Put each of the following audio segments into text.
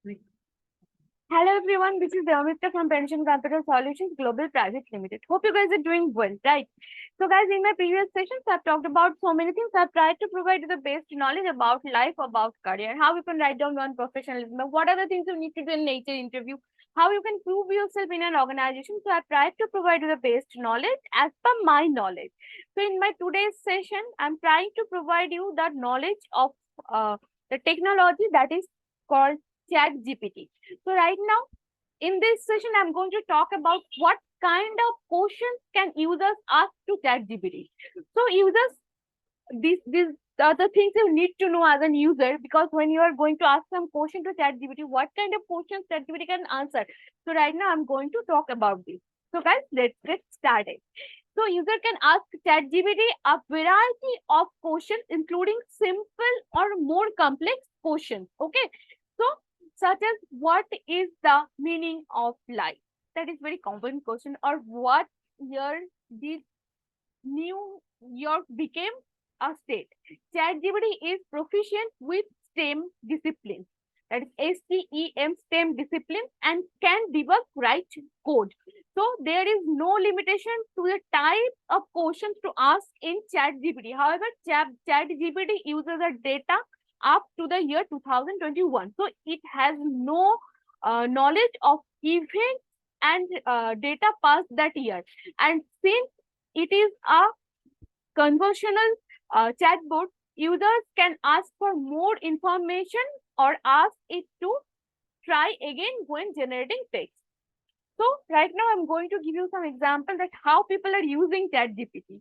Hello everyone, this is Amrita from Pension Capital Solutions Global Private Limited. Hope you guys are doing well, right? So guys, in my previous sessions, I've talked about so many things. I've tried to provide you the best knowledge about life, about career, how you can write down one professionalism, what are the things you need to do in nature interview, how you can prove yourself in an organization. So I've tried to provide you the best knowledge as per my knowledge. So in my today's session, I'm trying to provide you the knowledge of the technology that is called Chat GPT. So right now, in this session, I'm going to talk about what kind of questions can users ask to ChatGPT. So users, these are the things you need to know as a user, because when you are going to ask some question to ChatGPT, what kind of questions ChatGPT can answer. So right now, I'm going to talk about this. So guys, let's get started. So user can ask ChatGPT a variety of questions, including simple or more complex questions. Okay. So such as what is the meaning of life? That is very common question. Or what year did New York became a state? ChatGPT is proficient with STEM disciplines. That is STEM, STEM discipline, and can debug, write code. So there is no limitation to the type of questions to ask in ChatGPT. However, ChatGPT uses the data up to the year 2021. So it has no knowledge of events and data past that year. And since it is a conversational chatbot, users can ask for more information or ask it to try again when generating text. So right now I'm going to give you some examples that how people are using ChatGPT.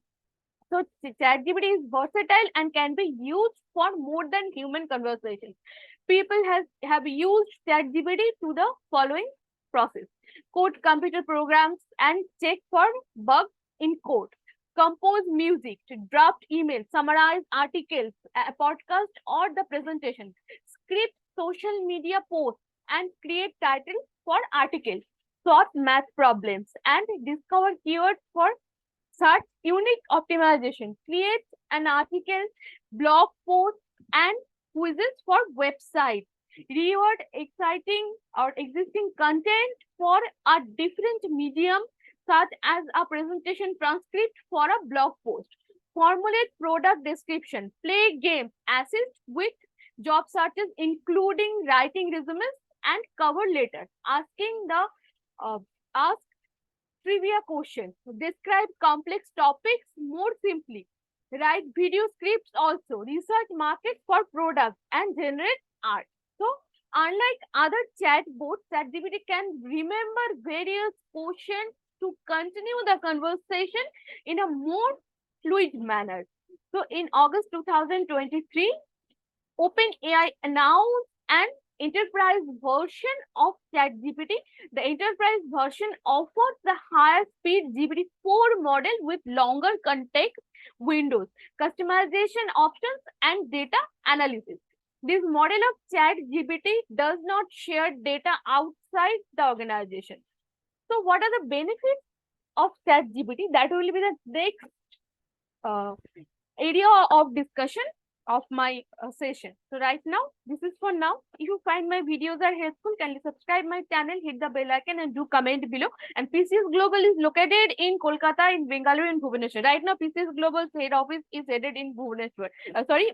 So ChatGPT is versatile and can be used for more than human conversations. People have used ChatGPT to the following process: code computer programs and check for bugs in code, compose music, draft emails, summarize articles, a podcast or the presentation, script social media posts, and create titles for articles, solve math problems, and discover keywords for search unique optimization, create an article, blog post, and quizzes for websites, reward exciting or existing content for a different medium, such as a presentation transcript for a blog post, formulate product description, play games, assist with job searches, including writing resumes and cover letters, asking the ask trivia questions, describe complex topics more simply, write video scripts also, research market for products, and generate art. So, unlike other chatbots, ChatGPT can remember various questions to continue the conversation in a more fluid manner. So, in August 2023, OpenAI announced an enterprise version of ChatGPT. The enterprise version offers the higher speed GPT-4 model with longer context windows, customization options, and data analysis. This model of ChatGPT does not share data outside the organization. So, what are the benefits of ChatGPT? That will be the next uh, area of discussion of my session. So right now, this is for now. If you find my videos are helpful, kindly subscribe my channel, hit the bell icon, and do comment below. And PCS Global is located in Kolkata, in Bengaluru, and Bhubaneswar. Right now, PCS Global's head office is headed in Bhubaneswar.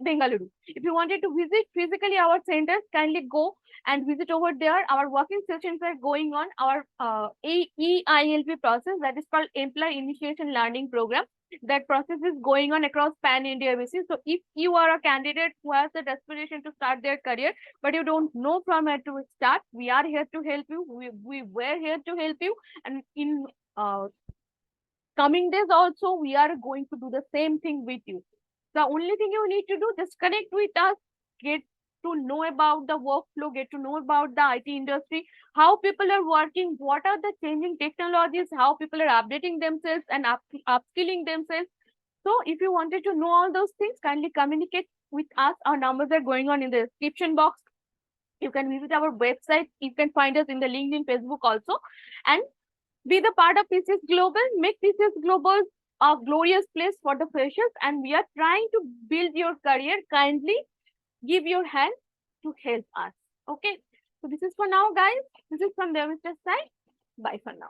Bengaluru. If you wanted to visit physically our centers, kindly go and visit over there. Our working sessions are going on. Our EILP process, that is called Employee Initiation Learning Program. That process is going on across pan-India basis. So if you are a candidate who has the desperation to start their career, but you don't know from where to start, we are here to help you. We were here to help you. And in coming days also, we are going to do the same thing with you. The only thing you need to do, just connect with us, get to know about the workflow, get to know about the IT industry, how people are working, what are the changing technologies, how people are updating themselves and upskilling themselves. So if you wanted to know all those things, kindly communicate with us. Our numbers are going on in the description box. You can visit our website. You can find us in the LinkedIn, Facebook also. And be the part of PCS Global. Make PCS Global a glorious place for the freshers. And we are trying to build your career. Kindly give your hand to help us. Okay. So this is for now, guys. This is from the Mr. side. Bye for now.